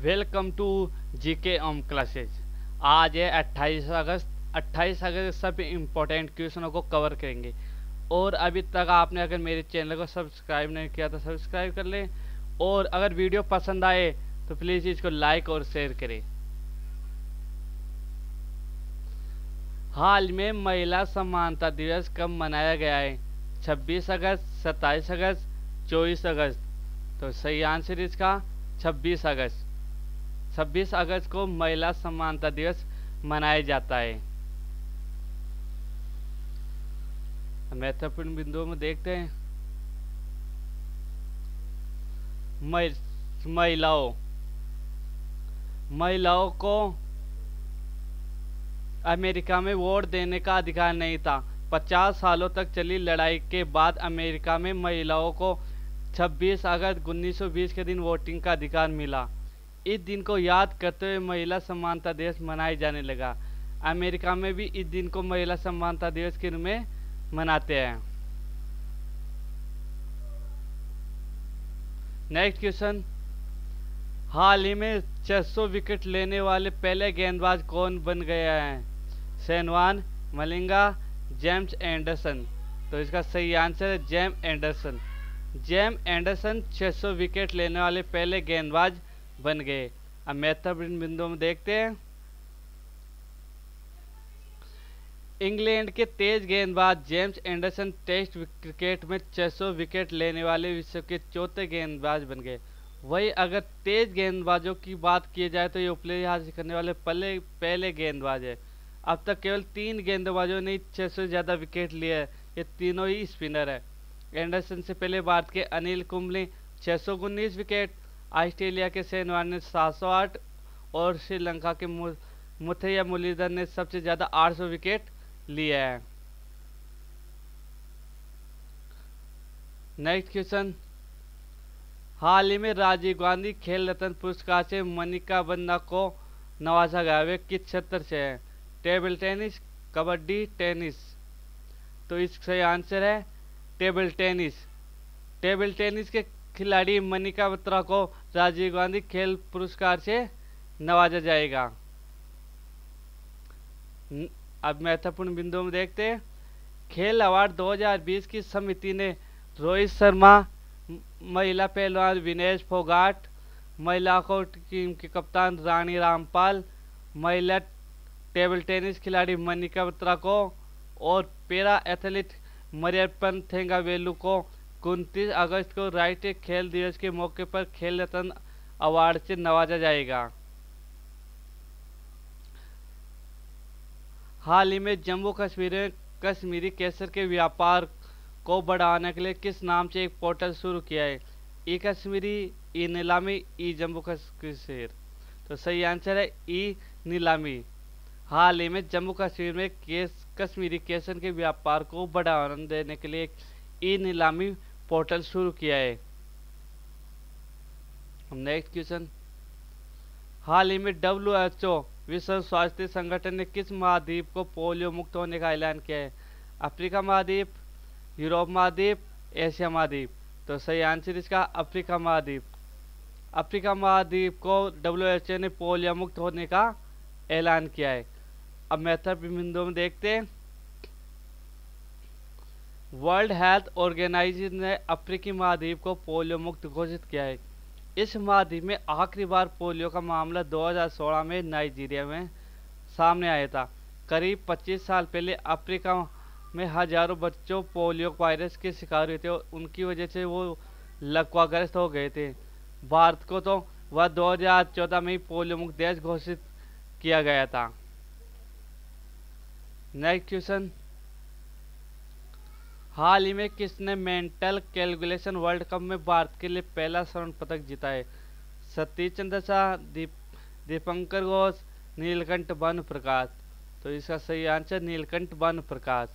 Welcome to GK Om classes. आज है 28 अगस्त। 28 अगस्त सभी इम्पोर्टेंट क्वेश्चनों को कवर करेंगे। और अभी तक आपने अगर मेरे चैनल को सब्सक्राइब नहीं किया तो सब्सक्राइब कर लें, और अगर वीडियो पसंद आए तो प्लीज़ इसको लाइक और शेयर करें। हाल में महिला समानता दिवस कब मनाया गया है? 26 अगस्त, 27 अगस्त, 24 अगस्त। तो सही आंसर इसका 26 अगस्त। 26 अगस्त को महिला समानता दिवस मनाया जाता है। महत्वपूर्ण बिंदुओं में देखते हैं। महिलाओं महिलाओं को अमेरिका में वोट देने का अधिकार नहीं था। 50 सालों तक चली लड़ाई के बाद अमेरिका में महिलाओं को 26 अगस्त 1920 के दिन वोटिंग का अधिकार मिला। इस दिन को याद करते हुए महिला समानता दिवस मनाया जाने लगा। अमेरिका में भी इस दिन को महिला समानता दिवस के रूप में मनाते हैं। नेक्स्ट क्वेश्चन, हाल ही में 600 विकेट लेने वाले पहले गेंदबाज कौन बन गया है? Shane Malinga, James Anderson. तो इसका सही आंसर है James Anderson. James Anderson 600 wicket लेने वाले पहले गेंदबाज बन गए। अब महत्वपूर्ण बिंदुओं में देखते हैं। इंग्लैंड के तेज गेंदबाज जेम्स एंडरसन टेस्ट क्रिकेट में 600 विकेट लेने वाले विश्व के चौथे गेंदबाज बन गए। वही अगर तेज गेंदबाजों की बात की जाए तो ये उपलब्धि हासिल करने वाले पहले गेंदबाज है। अब तक केवल 3 गेंदबाजों ने 600 से ज़्यादा विकेट लिए है। ये तीनों ही स्पिनर है। एंडरसन से पहले भारत के अनिल कुंबले 619 विकेट, ऑस्ट्रेलिया के शेन वॉर्न ने 708 और श्रीलंका के मुथैया मुरलीधरन ने सबसे ज़्यादा 800 विकेट लिए हैं। नेक्स्ट क्वेश्चन, हाल ही में राजीव गांधी खेल रत्न पुरस्कार से मनिका बन्ना को नवाजा गया। वे किस क्षेत्र से है? Table tennis, kabaddi, tennis. तो इसका आंसर है टेबल टेनिस। टेबल टेनिस के खिलाड़ी मनिका बत्रा को राजीव गांधी खेल पुरस्कार से नवाजा जाएगा। अब महत्वपूर्ण बिंदुओं में देखते हैं। खेल अवार्ड 2020 की समिति ने रोहित शर्मा, महिला पहलवान विनेश फोगाट, महिला टीम की कप्तान रानी रामपाल, महिला टेबल टेनिस खिलाड़ी मनिका बत्रा को और पैरा एथलीट मरियप्पन थेंगावेलु को 29 अगस्त को राष्ट्रीय खेल दिवस के मौके पर खेल रत्न अवार्ड से नवाजा जाएगा। हाल ही में जम्मू कश्मीर में कश्मीरी केसर के व्यापार को बढ़ाने के लिए किस नाम से एक पोर्टल शुरू किया है? ई कश्मीरी, ई नीलामी, ई जम्मू कश्मीर। तो सही आंसर है ई नीलामी। हाल ही में जम्मू कश्मीर में कश्मीरी केसर के व्यापार को बढ़ावा देने के लिए एक ई नीलामी पोर्टल शुरू किया है। नेक्स्ट क्वेश्चन, हाल ही में WHO विश्व स्वास्थ्य संगठन ने किस महाद्वीप को पोलियो मुक्त होने का ऐलान किया है? अफ्रीका महाद्वीप, यूरोप महाद्वीप, एशिया महाद्वीप। तो सही आंसर इसका अफ्रीका महाद्वीप। अफ्रीका महाद्वीप को WHO ने पोलियो मुक्त होने का ऐलान किया है। अब महत्वपूर्ण बिंदुओं में देखते हैं। वर्ल्ड हेल्थ ऑर्गेनाइजेशन ने अफ्रीकी महाद्वीप को पोलियो मुक्त घोषित किया है। इस महाद्वीप में आखिरी बार पोलियो का मामला 2016 में नाइजीरिया में सामने आया था। करीब 25 साल पहले अफ्रीका में हजारों बच्चों पोलियो वायरस के शिकार हुए थे और उनकी वजह से वो लकवाग्रस्त हो गए थे। भारत को तो वह 2014 में ही पोलियो मुक्त देश घोषित किया गया था। नेक्स्ट क्वेश्चन, हाल ही में किसने मेंटल कैलकुलेशन वर्ल्ड कप में भारत के लिए पहला स्वर्ण पदक जीता है? सतीश चंद्र शाह, दीपंकर घोष, नीलकंठ भानुप्रकाश। तो इसका सही आंसर नीलकंठ भानुप्रकाश।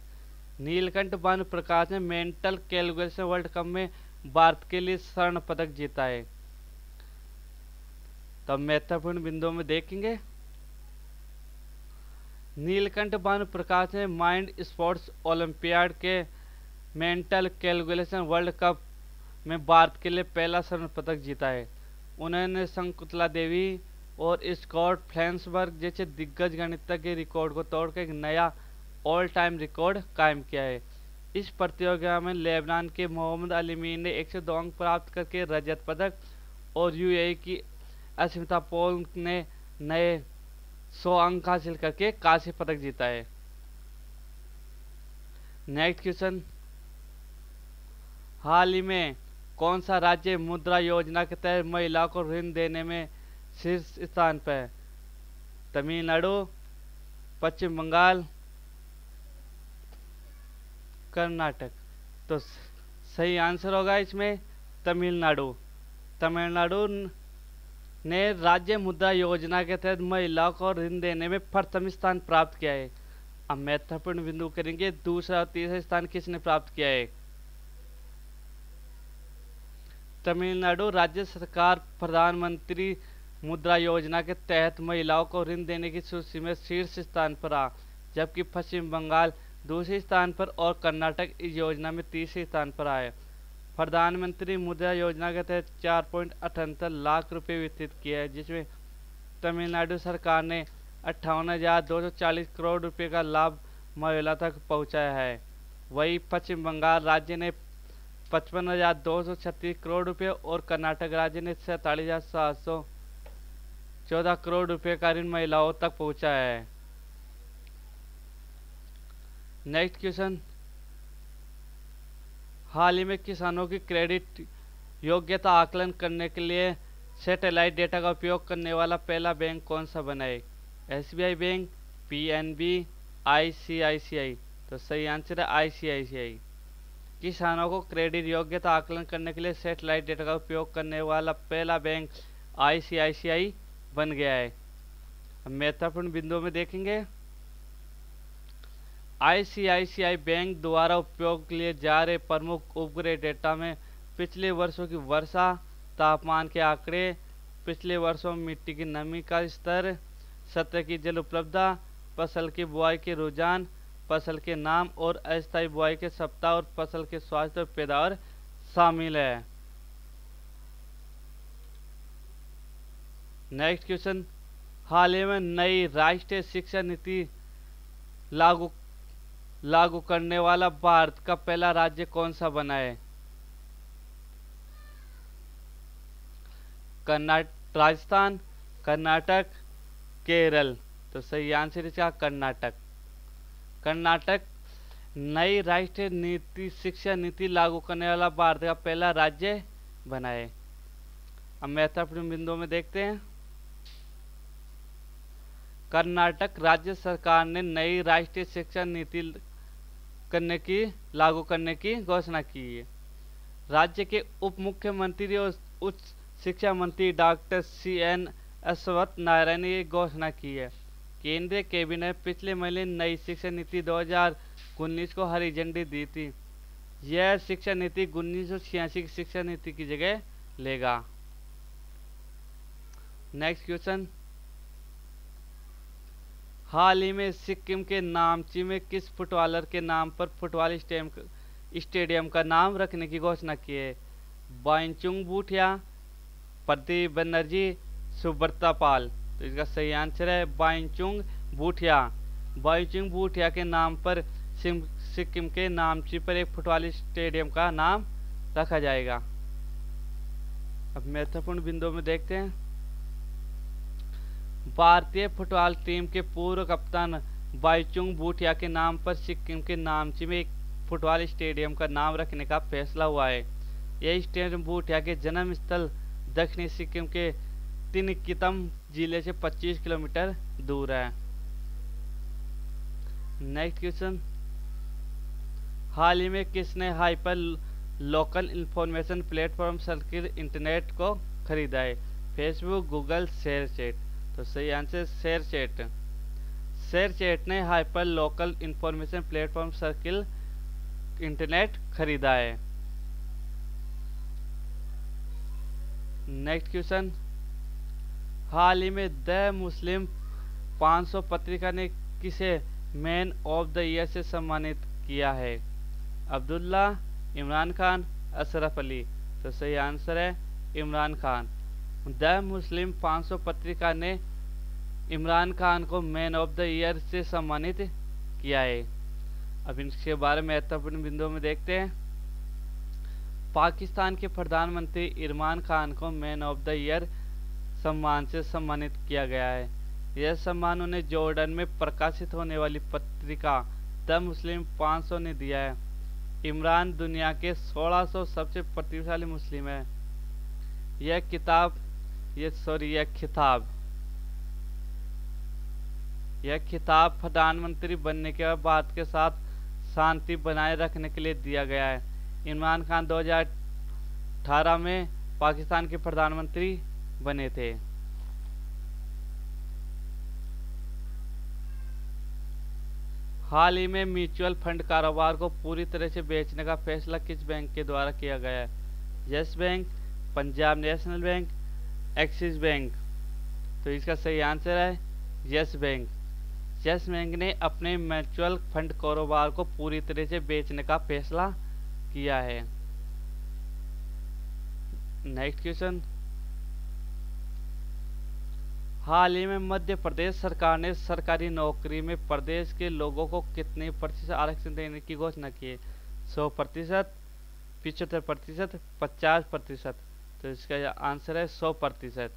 नीलकंठ भानुप्रकाश ने मेंटल कैलकुलेशन वर्ल्ड कप में भारत के लिए स्वर्ण पदक जीता है। तो महत्वपूर्ण बिंदुओं में देखेंगे। नीलकंठ भानुप्रकाश ने माइंड स्पोर्ट्स ओलंपियाड के मेंटल कैलकुलेशन वर्ल्ड कप में भारत के लिए पहला स्वर्ण पदक जीता है। उन्होंने शकुंतला देवी और स्कॉट फ्लैंसबर्ग जैसे दिग्गज गणितज्ञ के रिकॉर्ड को तोड़कर एक नया ऑल टाइम रिकॉर्ड कायम किया है। इस प्रतियोगिता में लेबनान के मोहम्मद अलीमीन ने 102 अंक प्राप्त करके रजत पदक और यूएई की अस्मिता पोल ने नए 100 अंक हासिल करके कांस्य पदक जीता है। नेक्स्ट क्वेश्चन, हाल ही में कौन सा राज्य मुद्रा योजना के तहत महिलाओं को ऋण देने में शीर्ष स्थान पर है? तमिलनाडु, पश्चिम बंगाल, कर्नाटक। तो सही आंसर होगा इसमें तमिलनाडु। तमिलनाडु ने राज्य मुद्रा योजना के तहत महिलाओं को ऋण देने में प्रथम स्थान प्राप्त किया है। अब महत्वपूर्ण बिंदु करेंगे, दूसरा और तीसरा स्थान किसने प्राप्त किया है? तमिलनाडु राज्य सरकार प्रधानमंत्री मुद्रा योजना के तहत महिलाओं को ऋण देने की सूची में शीर्ष स्थान पर आ, जबकि पश्चिम बंगाल दूसरे स्थान पर और कर्नाटक इस योजना में तीसरे स्थान पर आए। प्रधानमंत्री मुद्रा योजना के तहत 4.78 लाख रुपए वितरित किए हैं, जिसमें तमिलनाडु सरकार ने 58,240 करोड़ रुपए का लाभ महिला तक पहुंचाया है। वहीं पश्चिम बंगाल राज्य ने 55,236 करोड़ रुपए और कर्नाटक राज्य ने 47,714 करोड़ रुपए का ऋण महिलाओं तक पहुंचाया है। नेक्स्ट क्वेश्चन, हाल ही में किसानों की क्रेडिट योग्यता आकलन करने के लिए सैटेलाइट डेटा का उपयोग करने वाला पहला बैंक कौन सा बना है? SBI bank, PNB, ICICI. तो सही आंसर है आईसीआईसीआई। किसानों को क्रेडिट योग्यता आकलन करने के लिए सैटेलाइट डेटा का उपयोग करने वाला पहला बैंक आईसीआईसीआई बन गया है। अब महत्वपूर्ण बिंदुओं में देखेंगे, आईसीआईसीआई बैंक द्वारा उपयोग लिए जा रहे प्रमुख उपग्रह डेटा में पिछले वर्षों की वर्षा, तापमान के आंकड़े, पिछले वर्षों में मिट्टी की नमी का स्तर, सतह की जल उपलब्धता, फसल की बुआई के रुझान, फसल के नाम और अस्थायी बुआई के सप्ताह और फसल के स्वास्थ्य और पैदावार शामिल है। नेक्स्ट क्वेश्चन, हाल ही में नई राष्ट्रीय शिक्षा नीति लागू करने वाला भारत का पहला राज्य कौन सा बना है? राजस्थान, कर्नाटक, केरल। तो सही आंसर इसका कर्नाटक। कर्नाटक नई राष्ट्रीय शिक्षा नीति लागू करने वाला भारत का पहला राज्य बना है। अब महत्वपूर्ण बिंदुओं में देखते हैं, कर्नाटक राज्य सरकार ने नई राष्ट्रीय शिक्षा नीति लागू करने की घोषणा की है। राज्य के उप मुख्यमंत्री और उच्च शिक्षा मंत्री डॉक्टर CN अश्वत्थ नारायण ने घोषणा की है। केंद्रीय कैबिनेट पिछले महीने नई शिक्षा नीति 2019 को हरी झंडी दी थी। यह शिक्षा नीति 1986 की शिक्षा नीति की जगह लेगा। नेक्स्ट क्वेश्चन, हाल ही में सिक्किम के नामची में किस फुटबॉलर के नाम पर फुटबॉल स्टेडियम का नाम रखने की घोषणा की है? बाइचुंग भूटिया, प्रदीप बनर्जी, सुब्रता पाल। तो इसका सही आंसर है बाइचुंग भूटिया। बाइचुंग भूटिया के नाम पर सिक्किम के नामची पर एक फुटबॉल स्टेडियम का नाम रखा जाएगा। अब महत्वपूर्ण बिंदुओं में देखते हैं, भारतीय फुटबॉल टीम के पूर्व कप्तान बाइचुंग भूटिया के नाम पर सिक्किम के नामची में एक फुटबॉल स्टेडियम का नाम रखने का फैसला हुआ है। यह स्टेडियम भूटिया के जन्म स्थल दक्षिणी सिक्किम के तिनकितम जिले से 25 किलोमीटर दूर है। नेक्स्ट क्वेश्चन, हाल ही में किसने hyper local information platform circle internet को खरीदा है? Facebook, Google, ShareChat. तो सही आंसर शेयरचैट। शेयरचैट ने hyper local information platform circle internet खरीदा है। नेक्स्ट क्वेश्चन, हाल ही में द मुस्लिम 500 पत्रिका ने किसे मैन ऑफ द ईयर से सम्मानित किया है? अब्दुल्ला, इमरान खान, अशरफ अली। तो सही आंसर है इमरान खान। द मुस्लिम 500 पत्रिका ने इमरान खान को मैन ऑफ द ईयर से सम्मानित किया है। अब इसके बारे में महत्वपूर्ण बिंदुओं में देखते हैं। पाकिस्तान के प्रधानमंत्री इमरान खान को मैन ऑफ द ईयर सम्मान से सम्मानित किया गया है। यह सम्मान उन्हें जॉर्डन में प्रकाशित होने वाली पत्रिका द मुस्लिम 500 ने दिया है। इमरान दुनिया के 1600 सबसे प्रतिभाशाली मुस्लिम है। यह खिताब प्रधानमंत्री बनने के बाद भारत के साथ शांति बनाए रखने के लिए दिया गया है। इमरान खान 2018 में पाकिस्तान के प्रधानमंत्री बने थे। हाल ही में म्यूचुअल फंड कारोबार को पूरी तरह से बेचने का फैसला किस बैंक के द्वारा किया गया है? Yes bank, Punjab national bank, axis bank. तो इसका सही आंसर है यस बैंक। यस बैंक ने अपने म्यूचुअल फंड कारोबार को पूरी तरह से बेचने का फैसला किया है। Next question. हाल ही में मध्य प्रदेश सरकार ने सरकारी नौकरी में प्रदेश के लोगों को कितने प्रतिशत आरक्षण देने की घोषणा की है? 100%, 75%, 50%। तो इसका आंसर है 100%।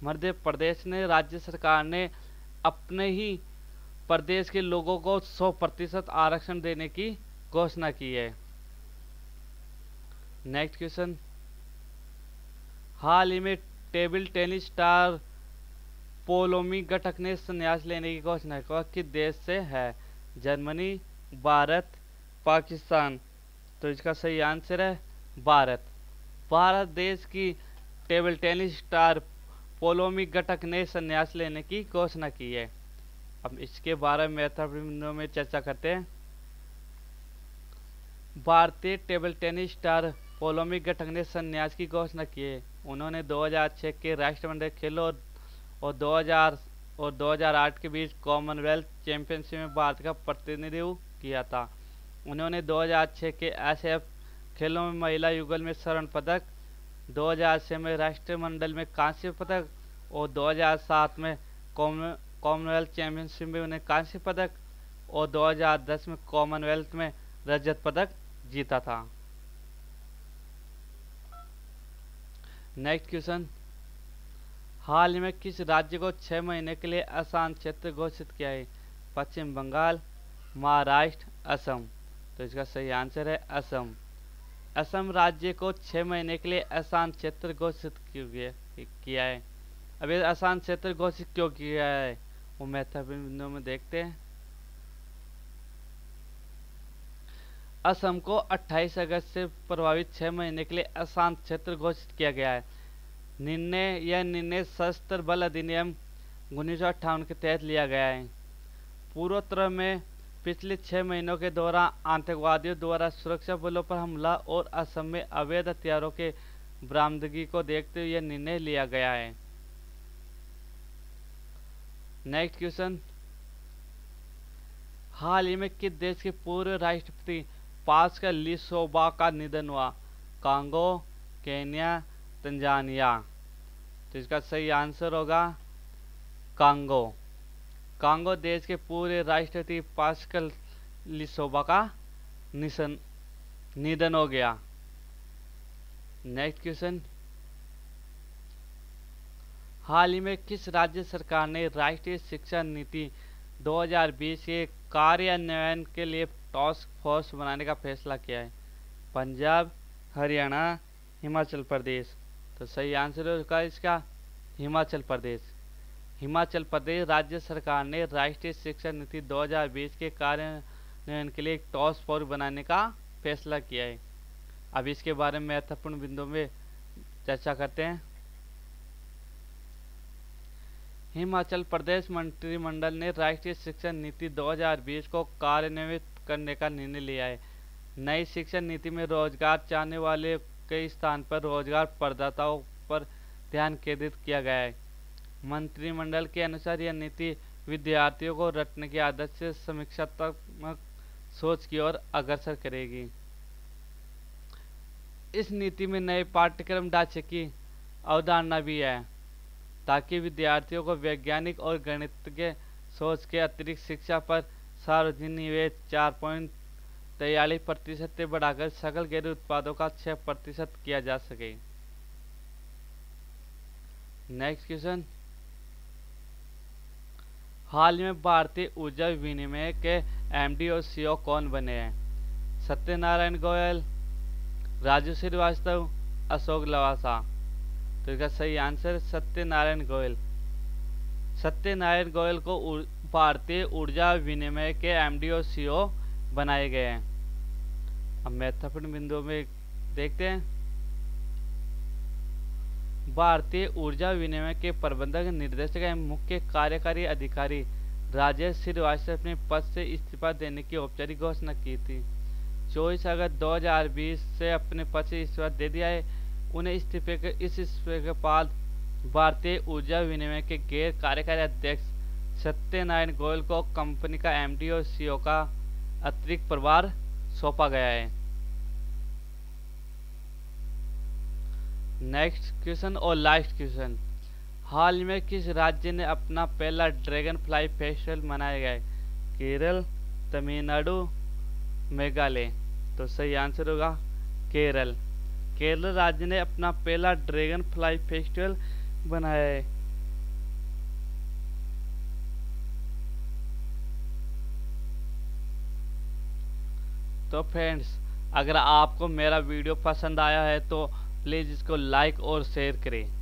मध्य प्रदेश ने राज्य सरकार ने अपने ही प्रदेश के लोगों को 100% आरक्षण देने की घोषणा की है। Next question. हाल ही में टेबल टेनिस स्टार पोलोमी घटक ने संन्यास लेने की घोषणा किस देश से है? जर्मनी, भारत, पाकिस्तान। तो इसका सही आंसर है भारत। भारत देश की टेबल टेनिस स्टार पोलोमी घटक ने संन्यास लेने की घोषणा की है। अब इसके बारे में महत्वपूर्ण में चर्चा करते हैं। भारतीय टेबल टेनिस स्टार पोलोमी घटक ने संन्यास की घोषणा की है। उन्होंने 2006 के राष्ट्रमंडल खेलों और 2008 के बीच कॉमनवेल्थ चैंपियनशिप में भारत का प्रतिनिधित्व किया था। उन्होंने 2006 के एशियाई खेलों में महिला युगल में स्वर्ण पदक, 2006 में राष्ट्रमंडल में कांस्य पदक और 2007 में कॉमनवेल्थ चैंपियनशिप में उन्हें कांस्य पदक और 2010 में कॉमनवेल्थ में रजत पदक जीता था। Next question. हाल ही में किस राज्य को 6 महीने के लिए अशांत क्षेत्र घोषित किया है? पश्चिम बंगाल, महाराष्ट्र, असम। तो इसका सही आंसर है असम। असम राज्य को 6 महीने के लिए अशांत क्षेत्र घोषित किया है। अब ये अशांत क्षेत्र घोषित क्यों किया है वो महत्वपूर्ण बिंदुओं में देखते हैं। असम को 28 अगस्त से प्रभावित 6 महीने के लिए अशांत क्षेत्र घोषित किया गया है। यह निर्णय सशस्त्र बल अधिनियम 1958 के तहत लिया गया है। पूर्वोत्तर में पिछले 6 महीनों के दौरान आतंकवादियों द्वारा सुरक्षा बलों पर हमला और असम में अवैध हथियारों के बरामदगी को देखते हुए यह निर्णय लिया गया है। Next question. हाल ही में किस देश के पूर्व राष्ट्रपति पास्कल लिसोबा का निधन हुआ? Congo, Kenya, Tanzania. तो इसका सही आंसर होगा कांगो। कांगो देश के पूर्व राष्ट्रपति पास्कल लिसोबा का निधन हो गया। Next question. हाल ही में किस राज्य सरकार ने राष्ट्रीय शिक्षा नीति 2020 के कार्यान्वयन के लिए टास्क फोर्स बनाने का फैसला किया है? पंजाब, हरियाणा, हिमाचल प्रदेश। तो सही आंसर होगा इसका हिमाचल प्रदेश। हिमाचल प्रदेश राज्य सरकार ने राष्ट्रीय शिक्षा नीति 2020 के कार्यान्वयन के लिए एक टास्क फोर्स बनाने का फैसला किया है। अब इसके बारे में महत्वपूर्ण बिंदुओं में चर्चा करते हैं। हिमाचल प्रदेश मंत्रिमंडल ने राष्ट्रीय शिक्षा नीति 2020 को कार्यान्वित करने का निर्णय लिया है। नई शिक्षा नीति में रोजगार चाहने वाले कई स्थान पर रोजगार प्रदाताओं पर ध्यान केंद्रित किया गया है। मंत्रिमंडल के अनुसार यह नीति विद्यार्थियों को रटने की आदत से समीक्षात्मक सोच की ओर अग्रसर करेगी। इस नीति में नए पाठ्यक्रम ढांचे की अवधारणा भी है, ताकि विद्यार्थियों को वैज्ञानिक और गणितज्ञ सोच के अतिरिक्त शिक्षा पर सार्वजनिक निवेश 4.43% से बढ़ाकर सकल घरेलू उत्पादों का 6% किया जा सके। नेक्स्ट क्वेश्चन, हाल ही में भारतीय ऊर्जा विनिमय के एमडी और सीईओ कौन बने हैं? सत्यनारायण गोयल, राजू श्रीवास्तव, अशोक लवासा। तो इसका सही आंसर सत्यनारायण गोयल। सत्यनारायण गोयल को भारतीय ऊर्जा विनिमय के एमडी और सीईओ बनाए गए हैं। अब महत्वपूर्ण बिंदुओं में देखते हैं। भारतीय ऊर्जा विनिमय के प्रबंधक निर्देशक एवं मुख्य कार्यकारी अधिकारी राजेश श्रीवास्तव ने पद से इस्तीफा देने की औपचारिक घोषणा की थी। 24 अगस्त 2020 से अपने पद से इस्तीफा दे दिया है। उन्हें इस्तीफे के बाद भारतीय ऊर्जा विनिमय के गैर कार्यकारी अध्यक्ष सत्यनारायण गोयल को कंपनी का एमडी और सीईओ का अतिरिक्त प्रभार सौंपा गया है। नेक्स्ट क्वेश्चन और लास्ट क्वेश्चन, हाल में किस राज्य ने अपना पहला ड्रैगन फ्लाई फेस्टिवल मनाया गया है? केरल, तमिलनाडु, मेघालय। तो सही आंसर होगा केरल। केरल राज्य ने अपना पहला ड्रैगन फ्लाई फेस्टिवल बनाया है। तो फ्रेंड्स, अगर आपको मेरा वीडियो पसंद आया है तो प्लीज़ इसको लाइक और शेयर करें।